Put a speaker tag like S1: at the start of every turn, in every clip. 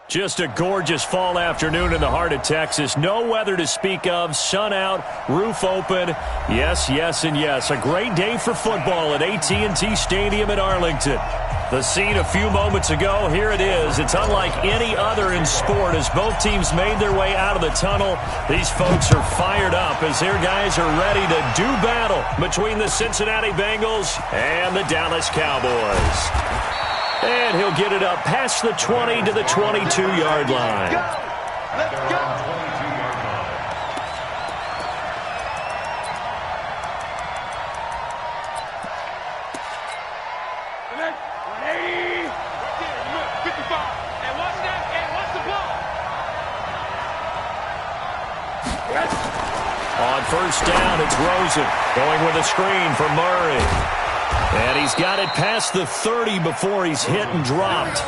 S1: Just a gorgeous fall afternoon in the heart of Texas. No weather to speak of. Sun out, roof open. Yes, yes, and yes. A great day for football at AT&T Stadium in Arlington. The scene a few moments ago, here it is. It's unlike any other in sport as both teams made their way out of the tunnel. These folks are fired up as their guys are ready to do battle between the Cincinnati Bengals and the Dallas Cowboys. And he'll get it up past the 20 to the 22-yard line.
S2: Let's go.
S1: On first down, it's Rosen going with a screen for Murray. And he's got it past the 30 before he's hit and dropped.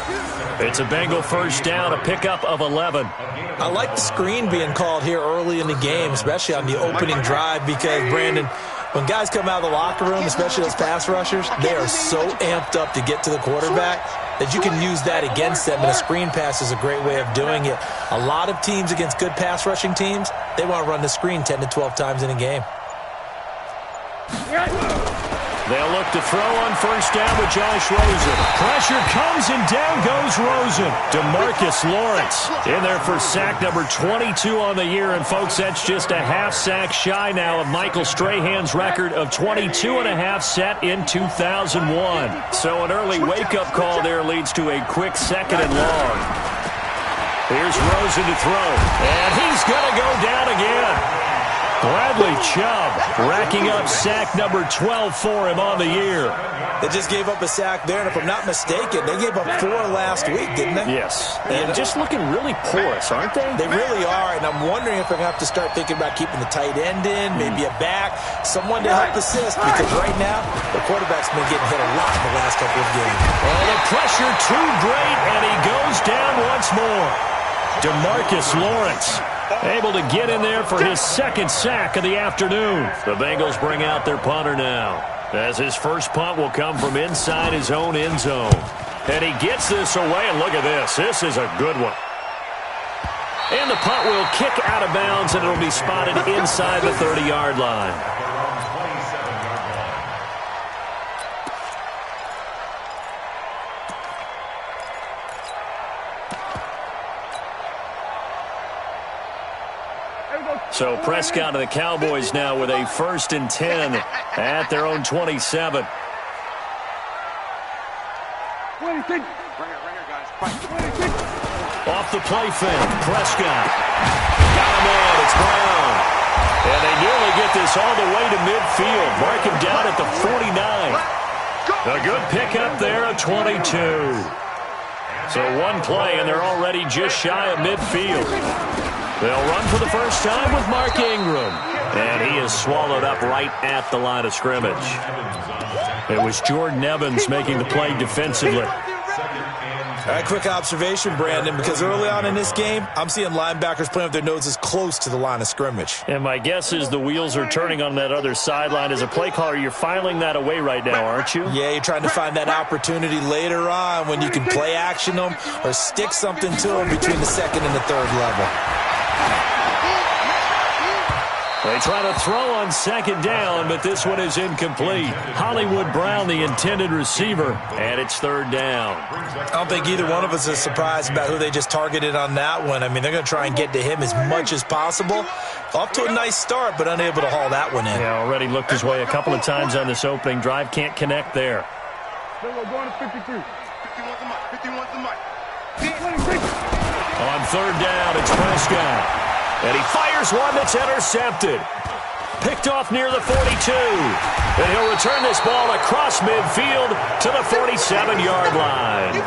S1: It's a Bengal first down, a pickup of 11.
S3: I like the screen being called here early in the game, especially on the opening drive, because, Brandon, when guys come out of the locker room, especially those pass rushers, they are so amped up to get to the quarterback that you can use that against them, and a screen pass is a great way of doing it. A lot of teams against good pass rushing teams, they want to run the screen 10 to 12 times in a game.
S1: They'll look to throw on first down with Josh Rosen. Pressure comes and down goes Rosen. DeMarcus Lawrence in there for sack number 22 on the year. And, folks, that's just a half sack shy now of Michael Strahan's record of 22 and a half set in 2001. So an early wake-up call there leads to a quick second and long. Here's Rosen to throw. And he's going to go down again. Bradley Chubb racking up sack number 12 for him on the year.
S3: They just gave up a sack there, and if I'm not mistaken, they gave up 4 last week, didn't they?
S1: Yes. And just looking really porous, aren't they?
S3: They really are, and I'm wondering if they're going to have to start thinking about keeping the tight end in, maybe a back, someone to help assist, because right now, the quarterback's been getting hit a lot in the last couple of games.
S1: Oh, the pressure too great, and he goes down once more. DeMarcus Lawrence able to get in there for his second sack of the afternoon. The Bengals bring out their punter now, as his first punt will come from inside his own end zone. And he gets this away, and look at this. This is a good one. And the punt will kick out of bounds, and it'll be spotted inside the 30-yard line. So Prescott and the Cowboys now with a 1st and 10 at their own 27. Off the play fake, Prescott. Got him in, it's Brown. And they nearly get this all the way to midfield. Mark him down at the 49. A good pickup there at 22. So one play, and they're already just shy of midfield. They'll run for the first time with Mark Ingram. And he is swallowed up right at the line of scrimmage. It was Jordan Evans making the play defensively.
S3: All right, quick observation, Brandon, because early on in this game, I'm seeing linebackers playing with their noses close to the line of scrimmage.
S1: And my guess is the wheels are turning on that other sideline. As a play caller, you're filing that away right now, aren't you?
S3: Yeah, you're trying to find that opportunity later on when you can play action them or stick something to them between the second and the third level.
S1: They try to throw on second down, but this one is incomplete. Hollywood Brown, the intended receiver, and it's 3rd down.
S3: I don't think either one of us is surprised about who they just targeted on that one. I mean, they're going to try and get to him as much as possible. Off to a nice start, but unable to haul that one in.
S1: Yeah, already looked his way a couple of times on this opening drive. Can't connect there.
S2: Going to 53. 51's the mic.
S1: On 3rd down, it's Prescott. And he fires one that's intercepted. Picked off near the 42. And he'll return this ball across midfield to the 47-yard line.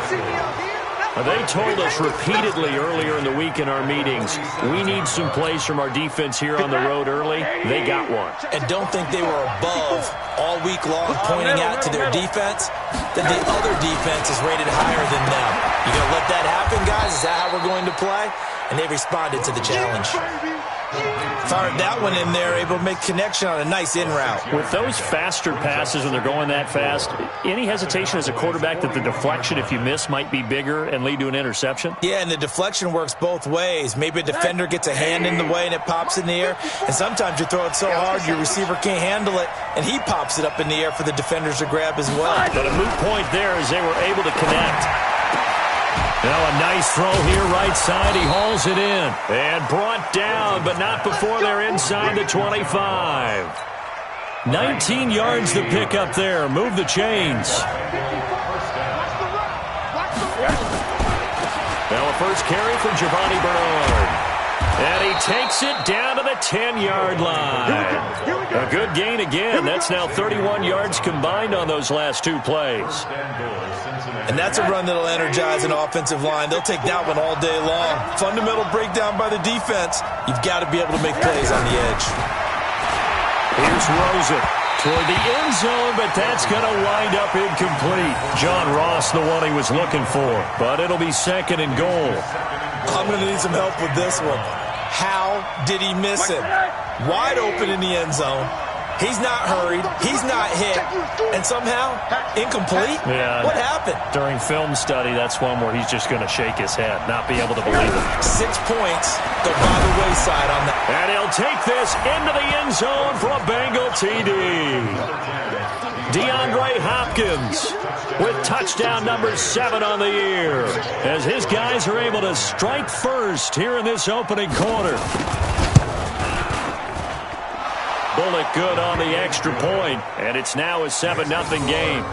S1: They told us repeatedly earlier in the week in our meetings, we need some plays from our defense here on the road early. They got one.
S3: And don't think they were above all week long pointing out to their defense, that the other defense is rated higher than them. You going to let that happen, guys? Is that how we're going to play? And they responded to the challenge. Fired that one in there, able to make connection on a nice in route.
S1: With those faster passes when they're going that fast, any hesitation as a quarterback that the deflection, if you miss, might be bigger and lead to an interception?
S3: Yeah, and the deflection works both ways. Maybe a defender gets a hand in the way and it pops in the air, and sometimes you throw it so hard your receiver can't handle it, and he pops it up in the air for the defenders to grab as well.
S1: But a moot point there as they were able to connect. Now a nice throw here, right side. He hauls it in. And brought down, but not before they're inside the 25. 19 yards to pick up there. Move the chains. Now a first carry from Giovanni Bernard. And he takes it down to the 10-yard line. A good gain again. That's now 31 yards combined on those last two plays.
S3: And that's a run that'll energize an offensive line. They'll take that one all day long. Fundamental breakdown by the defense. You've got to be able to make plays on the edge.
S1: Here's Rosen toward the end zone, but that's going to wind up incomplete. John Ross, the one he was looking for, but it'll be second and goal.
S3: I'm going to need some help with this one. How did he miss him? Wide open in the end zone. He's not hurried. He's not hit. And somehow, incomplete?
S1: Yeah.
S3: What happened?
S1: During film study, that's one where he's just going to shake his head, not be able to believe it.
S3: 6 points go by the wayside on that.
S1: And he'll take this into the end zone for a Bengal TD. DeAndre Hopkins with touchdown number 7 on the year as his guys are able to strike first here in this opening quarter. Bullock good on the extra point, and it's now a 7-0 game.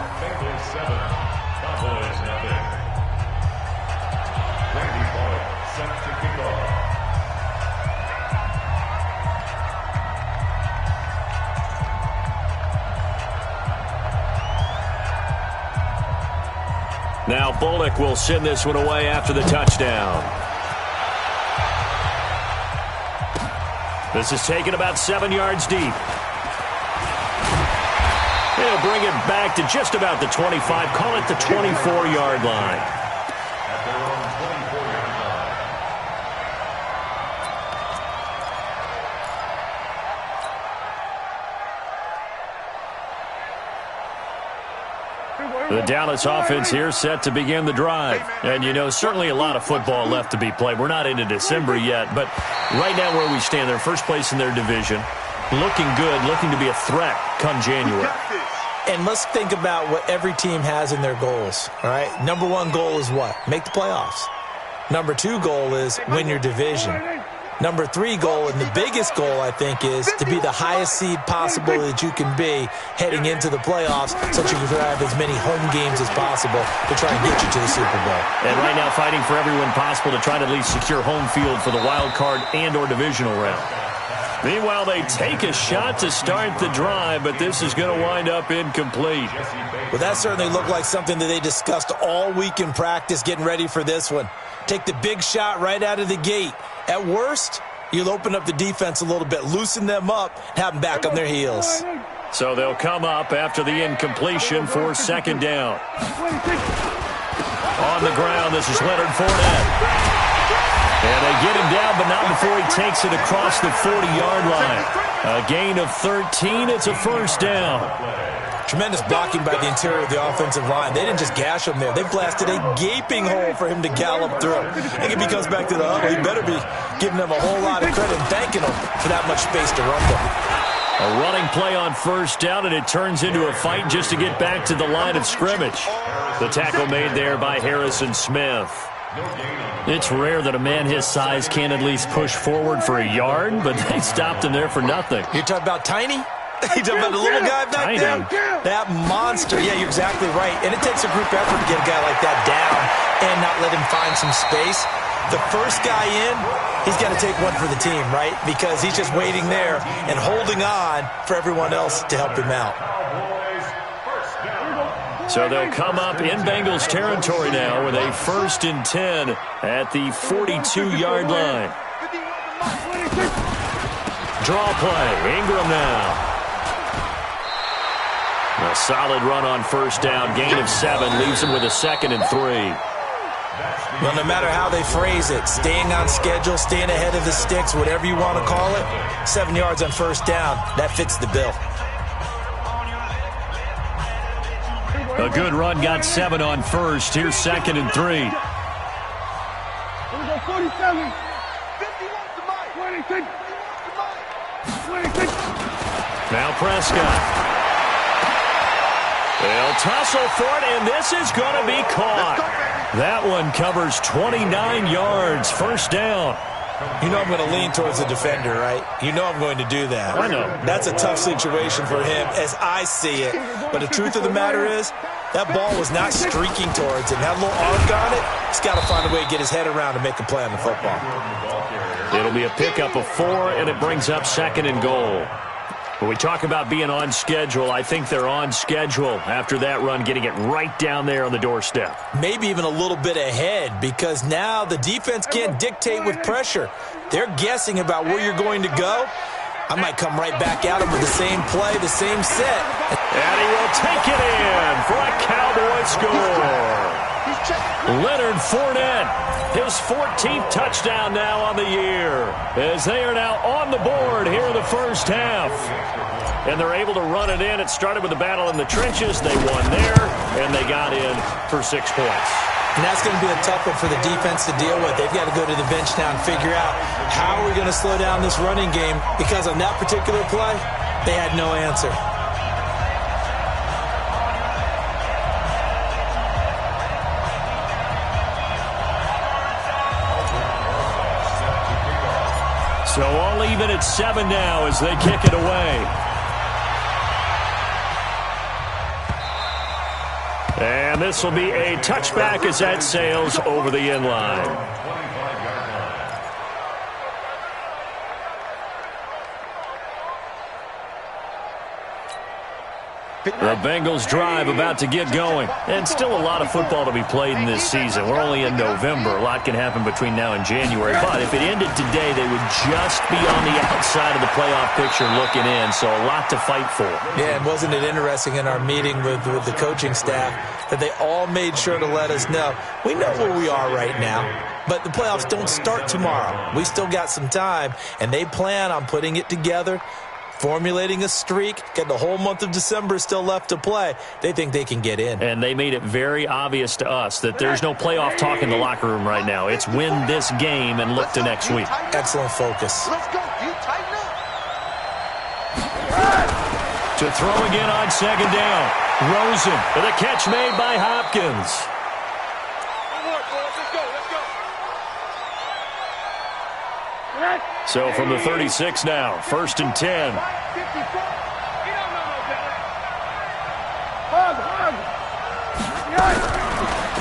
S1: Now Bullock will send this one away after the touchdown. This is taken about 7 yards deep. They'll bring it back to just about the 25. Call it the 24-yard line. The Dallas offense here set to begin the drive. And, you know, certainly a lot of football left to be played. We're not into December yet, but right now where we stand, they're first place in their division. Looking good, looking to be a threat come January.
S3: And let's think about what every team has in their goals, all right? Number 1 goal is what? Make the playoffs. Number 2 goal is win your division. Number 3 goal, and the biggest goal, I think, is to be the highest seed possible that you can be heading into the playoffs so that you can have as many home games as possible to try and get you to the Super Bowl.
S1: And right now fighting for everyone possible to try to at least secure home field for the wild card and or divisional round. Meanwhile, they take a shot to start the drive, but this is going to wind up incomplete.
S3: Well, that certainly looked like something that they discussed all week in practice getting ready for this one. Take the big shot right out of the gate. At worst, you'll open up the defense a little bit, loosen them up, have them back on their heels.
S1: So they'll come up after the incompletion for second down. On the ground, this is Leonard Fournette. And they get him down, but not before he takes it across the 40-yard line. A gain of 13. It's a first down.
S3: Tremendous blocking by the interior of the offensive line. They didn't just gash him there. They blasted a gaping hole for him to gallop through. I think if he comes back to the huddle, he better be giving them a whole lot of credit and thanking them for that much space to run them.
S1: A running play on first down, and it turns into a fight just to get back to the line of scrimmage. The tackle made there by Harrison Smith. It's rare that a man his size can at least push forward for a yard, but they stopped him there for nothing.
S3: You're talking about Tiny? You talking about the little guy back there? That monster. Yeah, you're exactly right. And it takes a group effort to get a guy like that down and not let him find some space. The first guy in, he's got to take one for the team, right? Because he's just waiting there and holding on for everyone else to help him out.
S1: So they'll come up in Bengals territory now with a 1st and 10 at the 42-yard line. Draw play. Ingram now. A solid run on first down. Gain of 7 leaves him with a 2nd and 3.
S3: Well, no matter how they phrase it, staying on schedule, staying ahead of the sticks, whatever you want to call it, 7 yards on first down, that fits the bill.
S1: A good run got 7 on first. Here's 2nd and 3.
S2: Here we go, 47. 26. 26.
S1: Now Prescott. They'll tussle for it, and this is going to be caught. That one covers 29 yards. First down.
S3: You know I'm going to lean towards the defender, right? You know I'm going to do that.
S1: I know.
S3: That's a tough situation for him as I see it. But the truth of the matter is, that ball was not streaking towards him. That little arc on it, he's got to find a way to get his head around and make a play on the football.
S1: It'll be a pickup of 4, and it brings up 2nd and goal. When we talk about being on schedule, I think they're on schedule after that run, getting it right down there on the doorstep.
S3: Maybe even a little bit ahead, because now the defense can't dictate with pressure. They're guessing about where you're going to go. I might come right back at him with the same play, the same set.
S1: And he will take it in for a Cowboy score. Leonard Fournette, his 14th touchdown now on the year, as they are now on the board here in the first half. And they're able to run it in. It started with a battle in the trenches. They won there, and they got in for 6 points.
S3: And that's going to be a tough one for the defense to deal with. They've got to go to the bench now and figure out how we're going to slow down this running game, because on that particular play, they had no answer.
S1: So all even at 7 now as they kick it away. And this will be a touchback as that sails over the end line. The Bengals drive about to get going. And still a lot of football to be played in this season. We're only in November. A lot can happen between now and January. But if it ended today, they would just be on the outside of the playoff picture looking in. So a lot to fight for.
S3: Yeah, and wasn't it interesting in our meeting with the coaching staff that they all made sure to let us know, we know where we are right now, but the playoffs don't start tomorrow. We still got some time, and they plan on putting it together, formulating a streak, get the whole month of December still left to play. They think they can get in.
S1: And they made it very obvious to us that there's no playoff talk in the locker room right now. It's win this game and look to next week.
S3: Excellent focus.
S2: Let's go. You tighten up.
S1: To throw again on 2nd down. Rosen with a catch made by Hopkins. So from the 36 now, 1st and 10.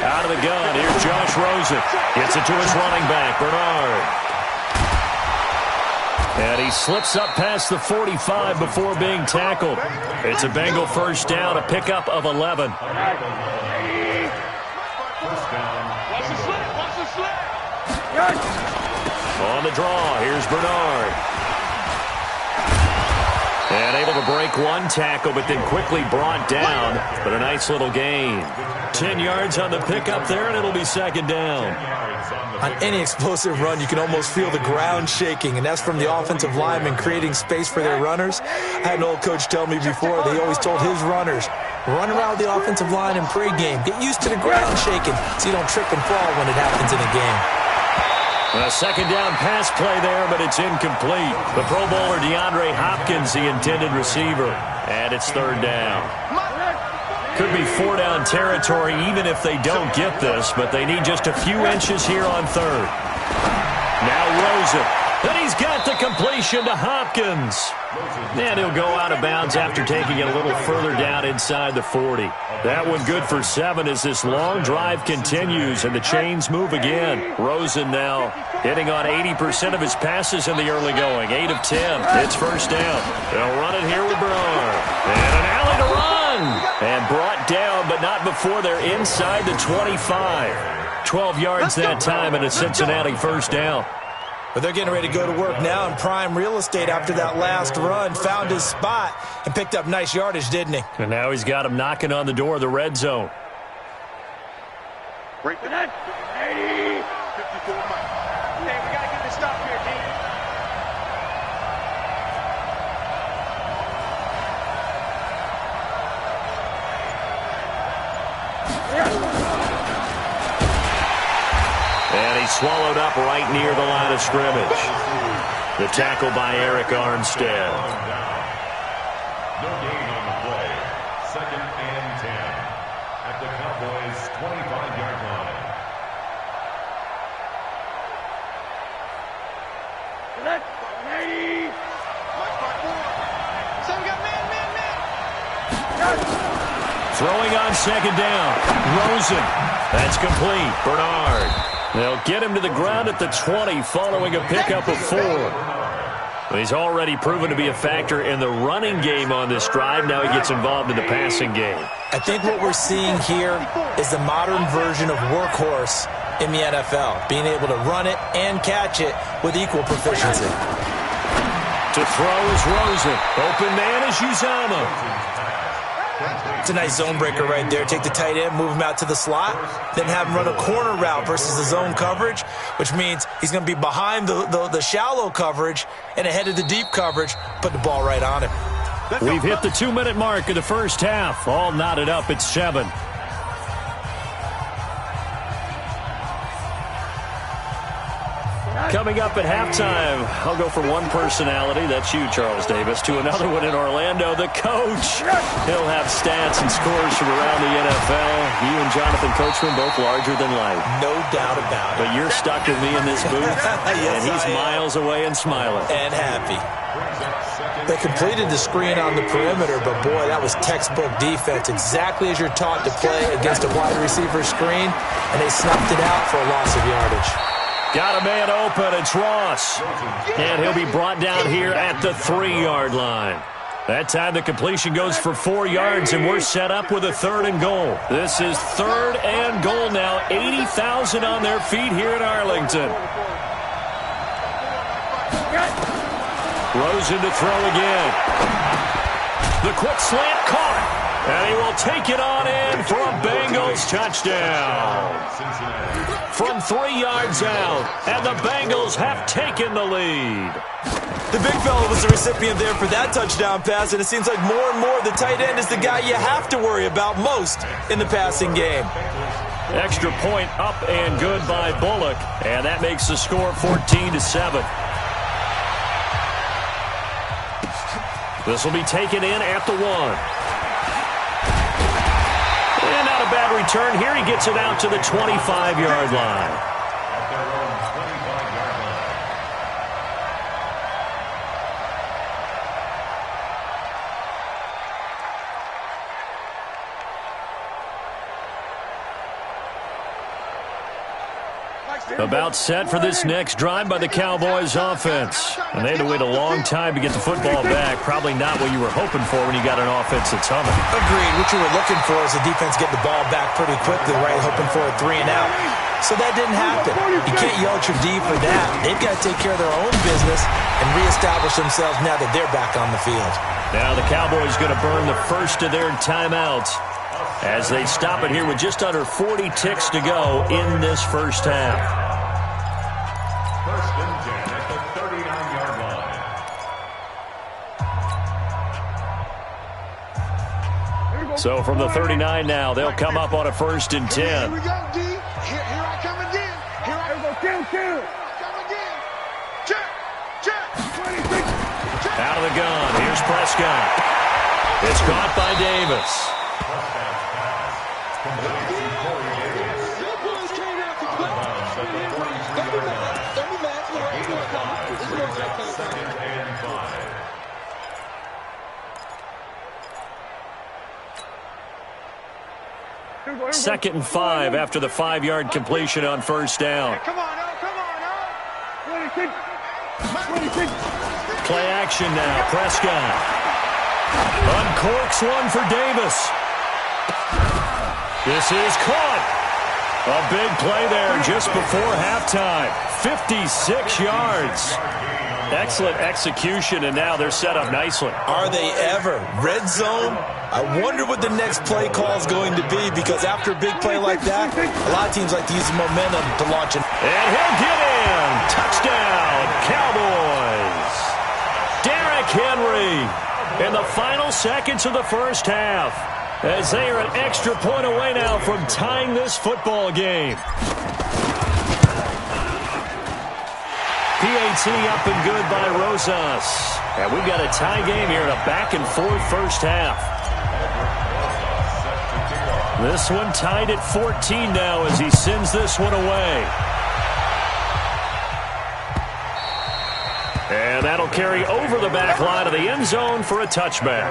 S1: Out of the gun, here's Josh Rosen. Gets it to his running back, Bernard. And he slips up past the 45 before being tackled. It's a Bengal first down, a pickup of 11.
S2: Watch the slip.
S1: On the draw, here's Bernard. And able to break one tackle, but then quickly brought down. But a nice little gain. 10 yards on the pickup there, and it'll be 2nd down.
S3: On any explosive run, you can almost feel the ground shaking, and that's from the offensive linemen creating space for their runners. I had an old coach tell me before, they always told his runners, run around the offensive line in pregame. Get used to the ground shaking so you don't trip and fall when it happens in a game.
S1: A 2nd down pass play there, but it's incomplete. The Pro Bowler DeAndre Hopkins, the intended receiver. And it's 3rd down. Could be 4-down territory even if they don't get this, but they need just a few inches here on 3rd. Now Rosen. And he's got the completion to Hopkins. And he'll go out of bounds after taking it a little further down inside the 40. That one good for 7 as this long drive continues and the chains move again. Rosen now hitting on 80% of his passes in the early going. 8 of 10. It's 1st down. They'll run it here with Bernard. And an alley to run. And brought down, but not before they're inside the 25. 12 yards that time and a Cincinnati first down.
S3: But they're getting ready to go to work now in prime real estate after that last run. Found his spot and picked up nice yardage, didn't he?
S1: And now he's got him knocking on the door of the red zone.
S2: Break the net.
S1: swallowed up right near the line of scrimmage. The tackle by Eric Armstead.
S4: No gain on the play. 2nd and 10 at the Cowboys' 25-yard line.
S1: Throwing on 2nd down. Rosen. That's complete. Bernard. They'll get him to the ground at the 20 following a pickup of 4. He's already proven to be a factor in the running game on this drive. Now he gets involved in the passing game.
S3: I think what we're seeing here is the modern version of workhorse in the NFL, being able to run it and catch it with equal proficiency.
S1: To throw is Rosen. Open man is Uzama.
S3: It's a nice zone breaker right there. Take the tight end, move him out to the slot, then have him run a corner route versus the zone coverage, which means he's going to be behind the shallow coverage and ahead of the deep coverage. Put the ball right on him.
S1: We've hit the 2-minute mark of the first half. All knotted up at 7. Coming up at halftime, I'll go from one personality, that's you, Charles Davis, to another one in Orlando, the coach. He'll have stats and scores from around the NFL. You and Jonathan Coachman both larger than life.
S3: No doubt about it.
S1: But you're stuck with me in this booth,
S3: yes,
S1: and he's miles away and smiling.
S3: And happy. They completed the screen on the perimeter, but boy, that was textbook defense, exactly as you're taught to play against a wide receiver screen, and they snuffed it out for a loss of yardage.
S1: Got a man open, it's Ross. And he'll be brought down here at the 3-yard line. That time the completion goes for 4 yards, and we're set up with a 3rd and goal. This is 3rd and goal now. 80,000 on their feet here in Arlington. Rosen to throw again. The quick slant caught. And he will take it on in for a Bengals touchdown. From 3 yards out, and the Bengals have taken the lead.
S3: The big fella was the recipient there for that touchdown pass, and it seems like more and more the tight end is the guy you have to worry about most in the passing game.
S1: Extra point up and good by Bullock, and that makes the score 14-7. This will be taken in at the 1. And not a bad return here. He gets it out to the 25-yard line. About set for this next drive by the Cowboys offense. And they had to wait a long time to get the football back. Probably not what you were hoping for when you got an offense that's humming.
S3: Agreed. What you were looking for is the defense getting the ball back pretty quickly, right? Hoping for a 3 and out. So that didn't happen. You can't yell at your D for that. They've got to take care of their own business and reestablish themselves now that they're back on the field.
S1: Now the Cowboys going to burn the first of their timeouts as they stop it here with just under 40 ticks to go in this first half.
S4: 1st and 10 at the 39-yard line.
S1: So from the 39 now, they'll come up on a 1st and 10.
S2: Here we go, D. Here I come again. Here I go, kill. Come again. Check. 26. Check.
S1: Out of the gun. Here's Prescott. It's caught by Davis. Second and 5 after the 5-yard completion on 1st down.
S2: Come on, 26.
S1: Play action now. Prescott uncorks one for Davis. This is caught. A big play there just before halftime. 56 yards. Excellent execution, and now they're set up nicely.
S3: Are they ever? Red zone? I wonder what the next play call is going to be, because after a big play like that, a lot of teams like to use momentum to launch it.
S1: And he'll get in. Touchdown, Cowboys. Derrick Henry in the final seconds of the first half, as they are an extra point away now from tying this football game. PAT up and good by Rosas. And we've got a tie game here in a back-and-forth first half. This one tied at 14 now as he sends this one away. And that'll carry over the back line of the end zone for a touchback.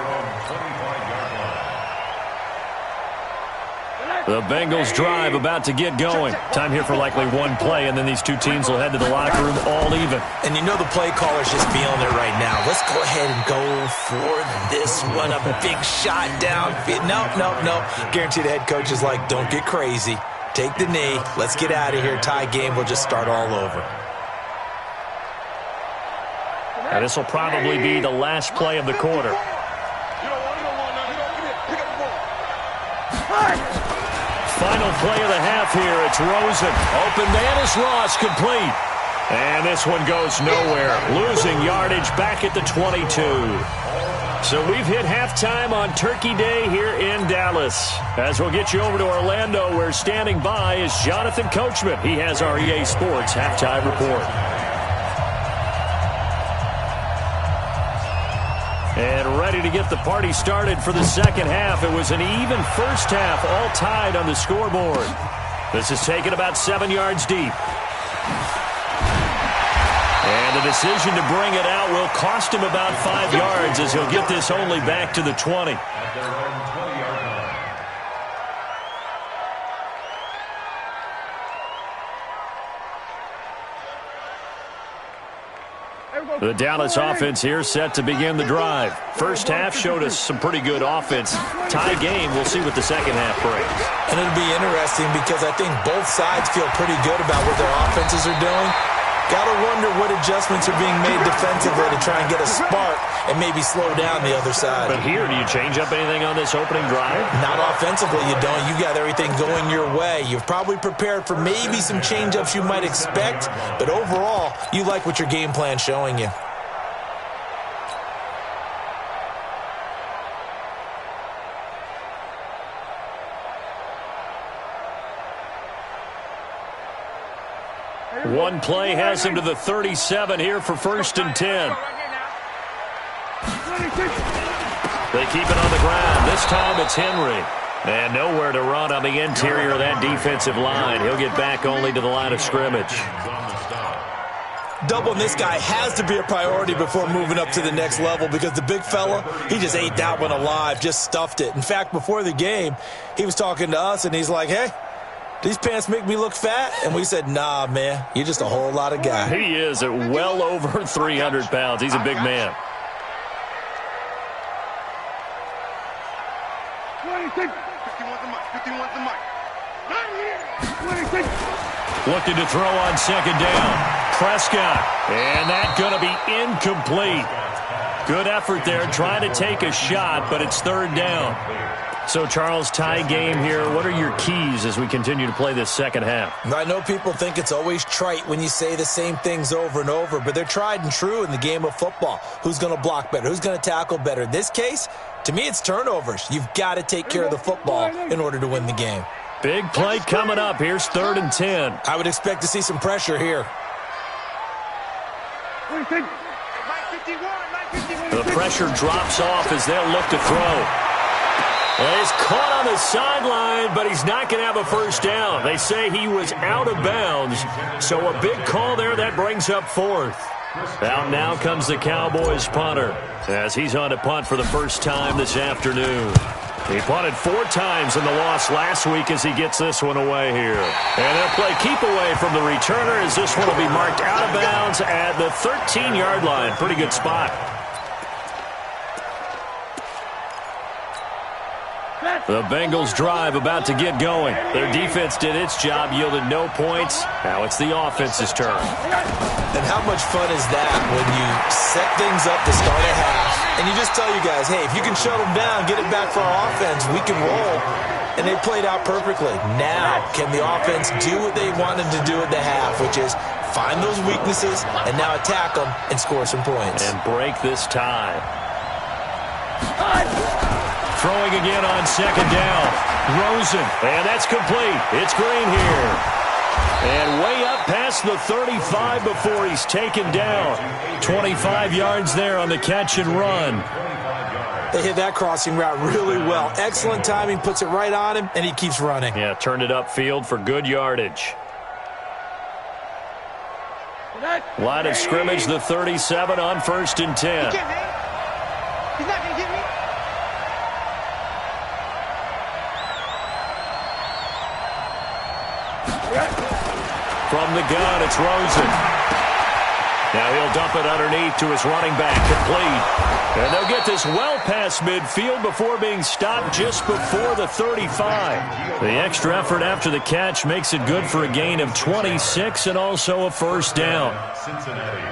S1: The Bengals drive about to get going. Time here for likely one play, and then these two teams will head to the locker room all even.
S3: And you know the play caller's just feeling it right now. Let's go ahead and go for this one. A big shot down. No. Guaranteed the head coach is like, don't get crazy. Take the knee. Let's get out of here. Tie game. We'll just start all over.
S1: And this will probably be the last play of the quarter. Final play of the half here. It's Rosen. Open man is Ross, complete. And this one goes nowhere. Losing yardage back at the 22. So we've hit halftime on Turkey Day here in Dallas. As we'll get you over to Orlando, where standing by is Jonathan Coachman. He has our EA Sports halftime report. And ready to get the party started for the second half. It was an even first half, all tied on the scoreboard. This is taken about 7 yards deep. And the decision to bring it out will cost him about 5 yards as he'll get this only back to the 20. The Dallas offense here set to begin the drive. First half showed us some pretty good offense. Tie game, we'll see what the second half brings.
S3: And it'll be interesting because I think both sides feel pretty good about what their offenses are doing. Got to wonder what adjustments are being made defensively to try and get a spark and maybe slow down the other side.
S1: But here, do you change up anything on this opening drive?
S3: Not offensively, you don't. You got everything going your way. You've probably prepared for maybe some change-ups you might expect, but overall, you like what your game plan's showing you.
S1: One play has him to the 37 here for 1st and 10. They keep it on the ground. This time it's Henry. And nowhere to run on the interior of that defensive line. He'll get back only to the line of scrimmage.
S3: Doubling this guy has to be a priority before moving up to the next level because the big fella, he just ate that one alive, just stuffed it. In fact, before the game, he was talking to us, and he's like, hey, these pants make me look fat? And we said, nah, man, you're just a whole lot of guy.
S1: He is at well over 300 pounds. He's a big man.
S2: 26. 51 the mic. Right here. 26.
S1: Looking to throw on second down. Prescott. And that's going to be incomplete. Good effort there, trying to take a shot, but it's 3rd down. So, Charles, tie game here. What are your keys as we continue to play this second half?
S3: I know people think it's always trite when you say the same things over and over, but they're tried and true in the game of football. Who's going to block better? Who's going to tackle better? In this case, to me, it's turnovers. You've got to take care of the football in order to win the game.
S1: Big play coming up. Here's 3rd and 10.
S3: I would expect to see some pressure here.
S2: 26.
S1: The pressure drops off as they'll look to throw. Well, he's caught on the sideline, but he's not going to have a first down. They say he was out of bounds, so a big call there that brings up 4th. Out now comes the Cowboys punter as he's on to punt for the first time this afternoon. He punted 4 times in the loss last week as he gets this one away here. And they'll play keep away from the returner as this one will be marked out of bounds at the 13-yard line. Pretty good spot. The Bengals drive about to get going. Their defense did its job, yielded no points. Now it's the offense's turn.
S3: And how much fun is that when you set things up to start a half, and you just tell you guys, hey, if you can shut them down, get it back for our offense, we can roll. And they played out perfectly. Now, can the offense do what they wanted to do at the half, which is find those weaknesses and now attack them and score some points.
S1: And break this tie. Throwing again on second down. Rosen. And that's complete. It's Green here. And way up past the 35 before he's taken down. 25 yards there on the catch and run.
S3: They hit that crossing route really well. Excellent timing, puts it right on him, and he keeps running.
S1: Yeah, turned it upfield for good yardage. Line of scrimmage, the 37 on 1st and 10.
S2: He's not going to get me.
S1: From the gun, it's Rosen. Now he'll dump it underneath to his running back, complete. And they'll get this well past midfield before being stopped just before the 35. The extra effort after the catch makes it good for a gain of 26 and also a first down.
S4: Cincinnati.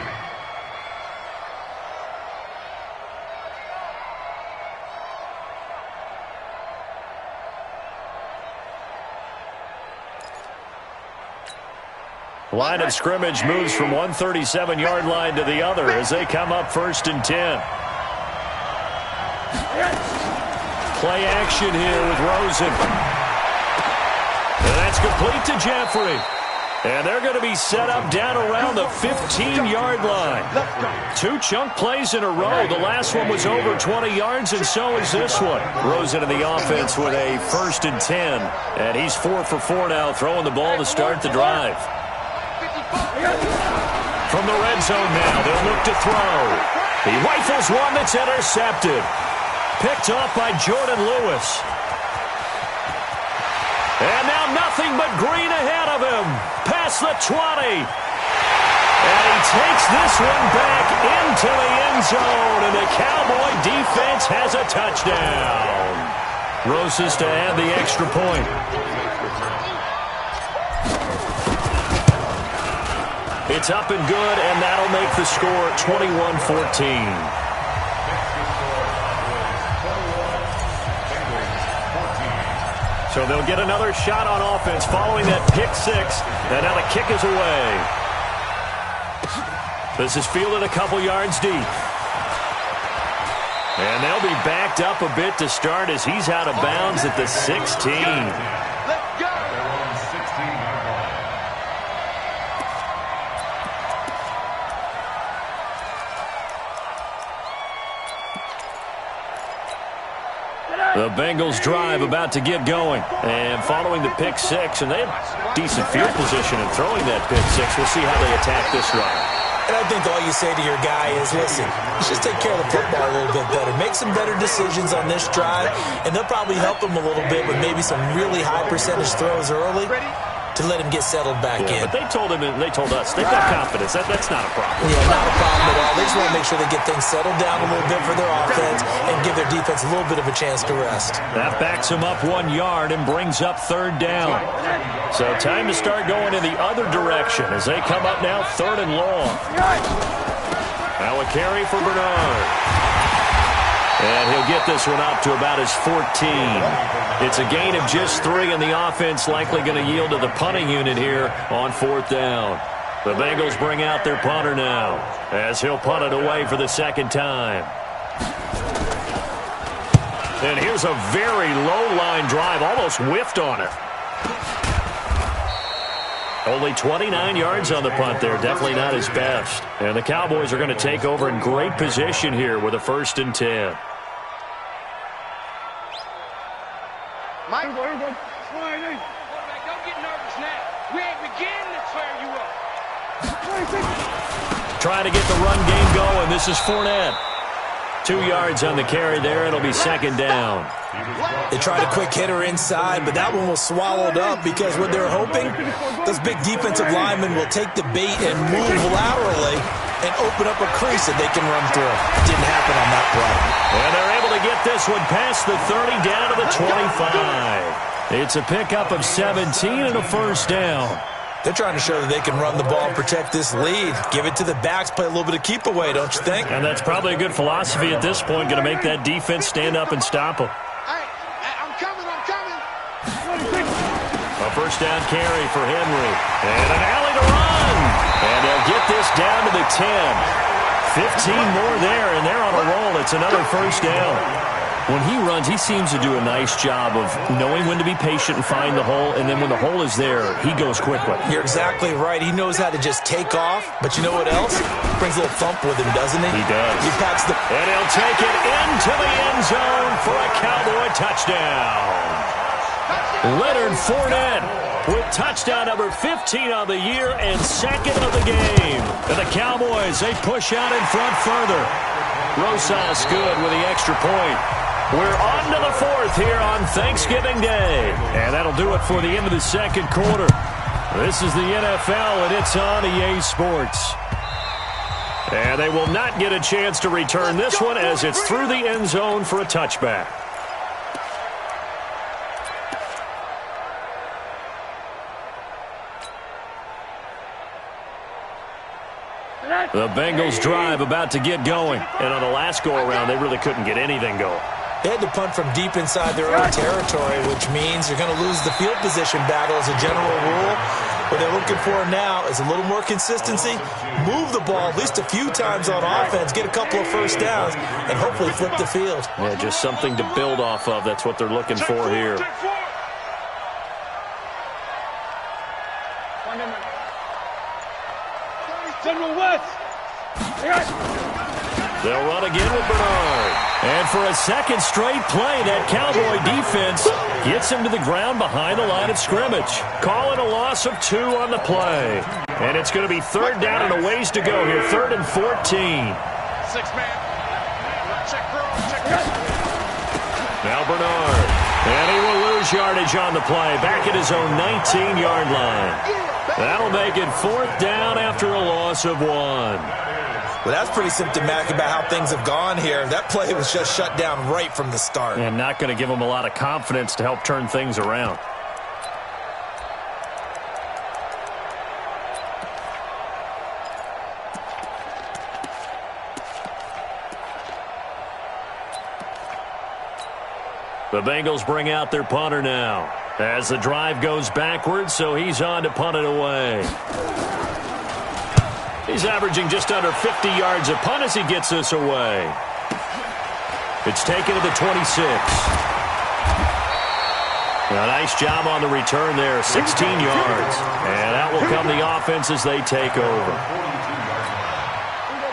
S1: Line of scrimmage moves from one 37-yard line to the other as they come up 1st and 10. Play action here with Rosen. And that's complete to Jeffrey. And they're going to be set up down around the 15-yard line. 2 chunk plays in a row. The last one was over 20 yards, and so is this one. Rosen in the offense with a 1st and 10. And he's 4 for 4 now, throwing the ball to start the drive. From the red zone now, they'll look to throw. He rifles one that's intercepted. Picked off by Jordan Lewis. And now nothing but green ahead of him. Past the 20. And he takes this one back into the end zone. And the Cowboy defense has a touchdown. Roses to add the extra point. It's up and good, and that'll make the score 21-14. So they'll get another shot on offense following that pick 6, and now the kick is away. This is fielded a couple yards deep. And they'll be backed up a bit to start as he's out of bounds at the 16. The Bengals drive about to get going. And following the pick 6, and they have decent field position in throwing that pick 6. We'll see how they attack this drive.
S3: And I think all you say to your guy is, listen, let's just take care of the football a little bit better. Make some better decisions on this drive, and they'll probably help him a little bit with maybe some really high percentage throws early to let him get settled back in.
S1: But they told him, and they told us, they've got confidence. That's not a problem.
S3: Yeah, not a problem at all. They just want to make sure they get things settled down a little bit for their offense and give their defense a little bit of a chance to rest.
S1: That backs him up 1 yard and brings up 3rd down. So time to start going in the other direction as they come up now 3rd and long. Now a carry for Bernard. And he'll get this one up to about his 14. It's a gain of just 3, and the offense likely going to yield to the punting unit here on 4th down. The Bengals bring out their punter now as he'll punt it away for the 2nd time. And here's a very low-line drive, almost whiffed on it. Only 29 yards on the punt there, definitely not his best. And the Cowboys are going to take over in great position here with a 1st and 10.
S2: Mike, quarterback, don't get nervous now. We ain't beginning to tear you up.
S1: Trying to get the run game going. This is Fournette. 2 yards on the carry there. It'll be 2nd down.
S3: They tried a quick hitter inside, but that one was swallowed up because what they're hoping, those big defensive linemen will take the bait and move laterally and open up a crease that they can run through. Didn't happen on that play.
S1: And they're able to get this one past the 30 down to the 25. It's a pickup of 17 and a 1st down.
S3: They're trying to show that they can run the ball and protect this lead. Give it to the backs, play a little bit of keep away, don't you think?
S1: And that's probably a good philosophy at this point, going to make that defense stand up and stop them.
S2: I'm coming.
S1: A 1st down carry for Henry. And an alley to run. And they'll get this down to the 10. 15 more there, and they're on a roll. It's another 1st down. When he runs, he seems to do a nice job of knowing when to be patient and find the hole, and then when the hole is there, he goes quickly.
S3: You're exactly right. He knows how to just take off, but you know what else? Brings a little thump with him, doesn't he?
S1: He does.
S3: He packs the...
S1: And he'll take it into the end zone for a Cowboy touchdown. Leonard Fournette with touchdown number 15 on the year and second of the game. And the Cowboys, they push out in front further. Rosas good with the extra point. We're on to the fourth here on Thanksgiving Day. And that'll do it for the end of the second quarter. This is the NFL, and it's on EA Sports. And they will not get a chance to return this one as it's through the end zone for a touchback. The Bengals drive about to get going. And on the last go-around, they really couldn't get anything going.
S3: They had to punt from deep inside their own territory, which means you're going to lose the field position battle as a general rule. What they're looking for now is a little more consistency, move the ball at least a few times on offense, get a couple of first downs, and hopefully flip the field.
S1: Yeah, just something to build off of. That's what they're looking for here. They'll run again with Bernard. And for a second straight play, that Cowboy defense gets him to the ground behind the line of scrimmage. Calling a loss of 2 on the play. And it's going to be third down and a ways to go here. 3rd and 14.
S2: 6-man. Check.
S1: Now Bernard. And he will lose yardage on the play. Back at his own 19-yard line. That'll make it 4th down after a loss of 1.
S3: Well, that's pretty symptomatic about how things have gone here. That play was just shut down right from the start.
S1: And not going to give them a lot of confidence to help turn things around. The Bengals bring out their punter now as the drive goes backwards, so he's on to punt it away. He's averaging just under 50 yards a punt as he gets this away. It's taken to the 26. A nice job on the return there, 16 yards. And out will come the offense as they take over.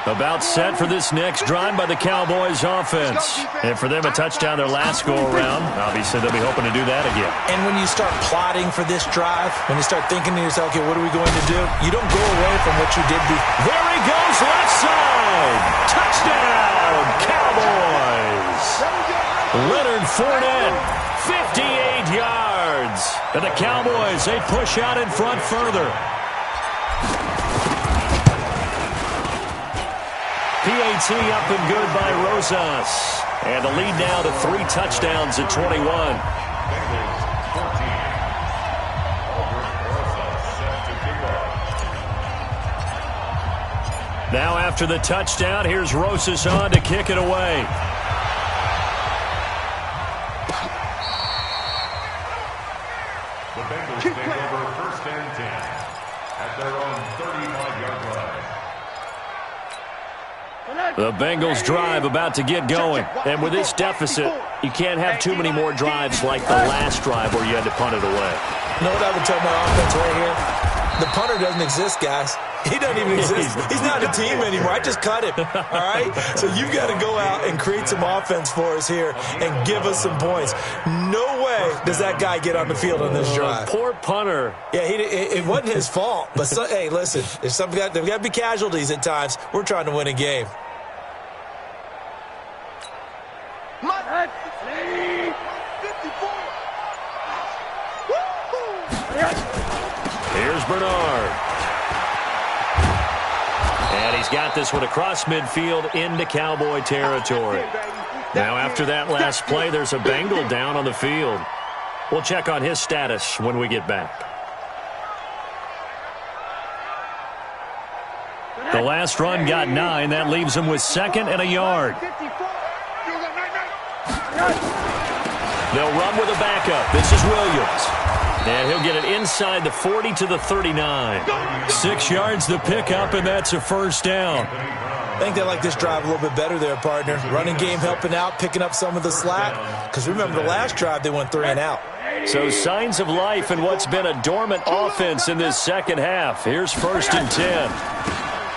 S1: About set for this next drive by the Cowboys offense. And for them, a touchdown their last go-around. Obviously, they'll be hoping to do that again.
S3: And when you start plotting for this drive, when you start thinking to yourself, okay, what are we going to do? You don't go away from what you did before.
S1: There he goes, left side. Touchdown, Cowboys. Leonard Fournette, 58 yards. And the Cowboys, they push out in front further. PAT up and good by Rosas. And the lead now to 3 touchdowns at 21. Now after the touchdown, here's Rosas on to kick it away.
S4: The Bengals take over 1st and 10 at their own 35-yard line.
S1: The Bengals drive about to get going. And with this deficit, you can't have too many more drives like the last drive where you had to punt it away.
S3: You know what I would tell my offense right here? The punter doesn't exist, guys. He doesn't even exist. He's not a team anymore. I just cut him, all right? So you've got to go out and create some offense for us here and give us some points. No way does that guy get on the field on this drive.
S1: Poor punter.
S3: Yeah, it wasn't his fault. But, hey, listen, there's got to be casualties at times. We're trying to win a game.
S1: Here's Bernard. And he's got this one across midfield into Cowboy territory. Now after that last play, there's a Bengal down on the field. We'll check on his status when we get back. The last run got 9. That leaves him with 2nd and a yard. They'll run with a backup. This is Williams. And he'll get it inside the 40 to the 39. 6 yards the pickup, and that's a 1st down.
S3: think they like this drive a little bit better there, partner. Running game helping out, picking up some of the slack. Because remember, the last drive, they went 3 and out.
S1: So signs of life in what's been a dormant offense in this second half. Here's 1st and 10.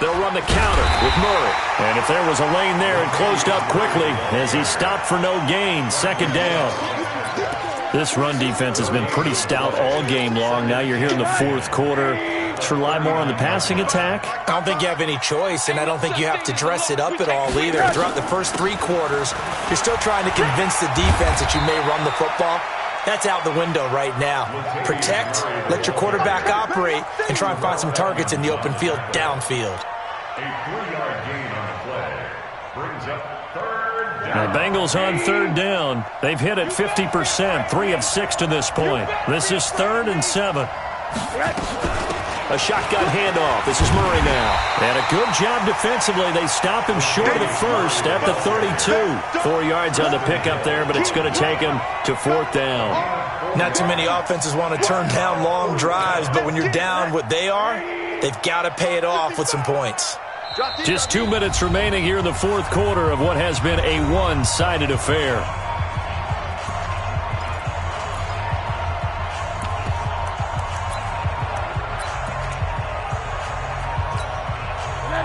S1: They'll run the counter with Murray. And if there was a lane there, it closed up quickly as he stopped for no gain. 2nd down. This run defense has been pretty stout all game long. Now you're here in the 4th quarter. Let's rely more on the passing attack.
S3: I don't think you have any choice, and I don't think you have to dress it up at all either. Throughout the first 3 quarters, you're still trying to convince the defense that you may run the football. That's out the window right now. Protect, let your quarterback operate, and try and find some targets in the open field downfield.
S4: A 3-yard gain on the play brings up 3rd down.
S1: The Bengals on 3rd down. They've hit it 50%, 3 of 6 to this point. This is 3rd and 7. A shotgun handoff. This is Murray now. And a good job defensively. They stop him short of the first at the 32. 4 yards on the pickup there, but it's going to take him to 4th down.
S3: Not too many offenses want to turn down long drives, but when you're down what they are, they've got to pay it off with some points.
S1: Just 2 minutes remaining here in the 4th quarter of what has been a one-sided affair.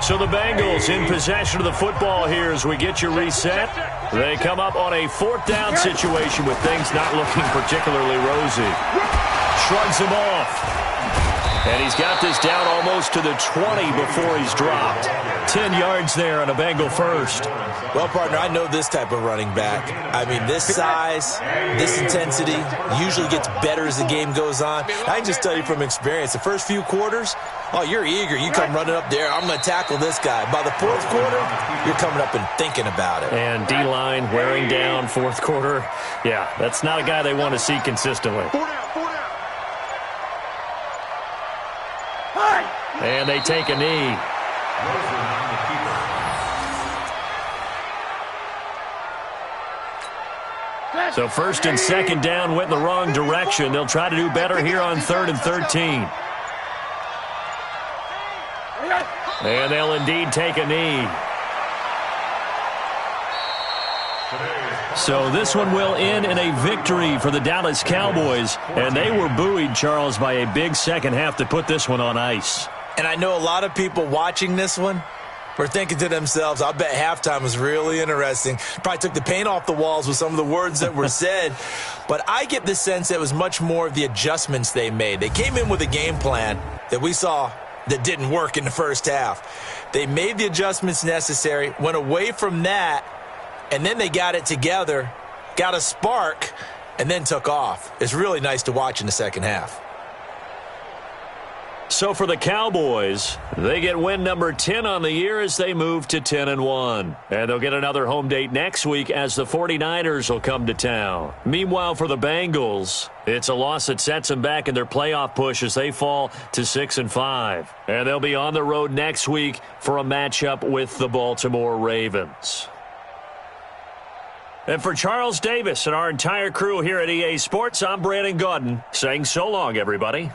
S1: So the Bengals in possession of the football here as we get you reset. They come up on a 4th down situation with things not looking particularly rosy. Shrugs him off. And he's got this down almost to the 20 before he's dropped. 10 yards there on a Bengal first.
S3: Well, partner, I know this type of running back. I mean, this size, this intensity usually gets better as the game goes on. I can just tell you from experience, the first few quarters, oh, you're eager. You come running up there, I'm going to tackle this guy. By the 4th quarter, you're coming up and thinking about it.
S1: And D-line wearing down 4th quarter. Yeah, that's not a guy they want to see consistently. And they take a knee. So 1st and 2nd down went in the wrong direction. They'll try to do better here on 3rd and 13. And they'll indeed take a knee. So this one will end in a victory for the Dallas Cowboys. And they were buoyed, Charles, by a big second half to put this one on ice.
S3: And I know a lot of people watching this one were thinking to themselves, I bet halftime was really interesting. Probably took the paint off the walls with some of the words that were said. But I get the sense that it was much more of the adjustments they made. They came in with a game plan that we saw that didn't work in the first half. They made the adjustments necessary, went away from that, and then they got it together, got a spark, and then took off. It's really nice to watch in the second half.
S1: So for the Cowboys, they get win number 10 on the year as they move to 10-1. And they'll get another home date next week as the 49ers will come to town. Meanwhile, for the Bengals, it's a loss that sets them back in their playoff push as they fall to 6-5. And they'll be on the road next week for a matchup with the Baltimore Ravens. And for Charles Davis and our entire crew here at EA Sports, I'm Brandon Gaudin saying so long, everybody.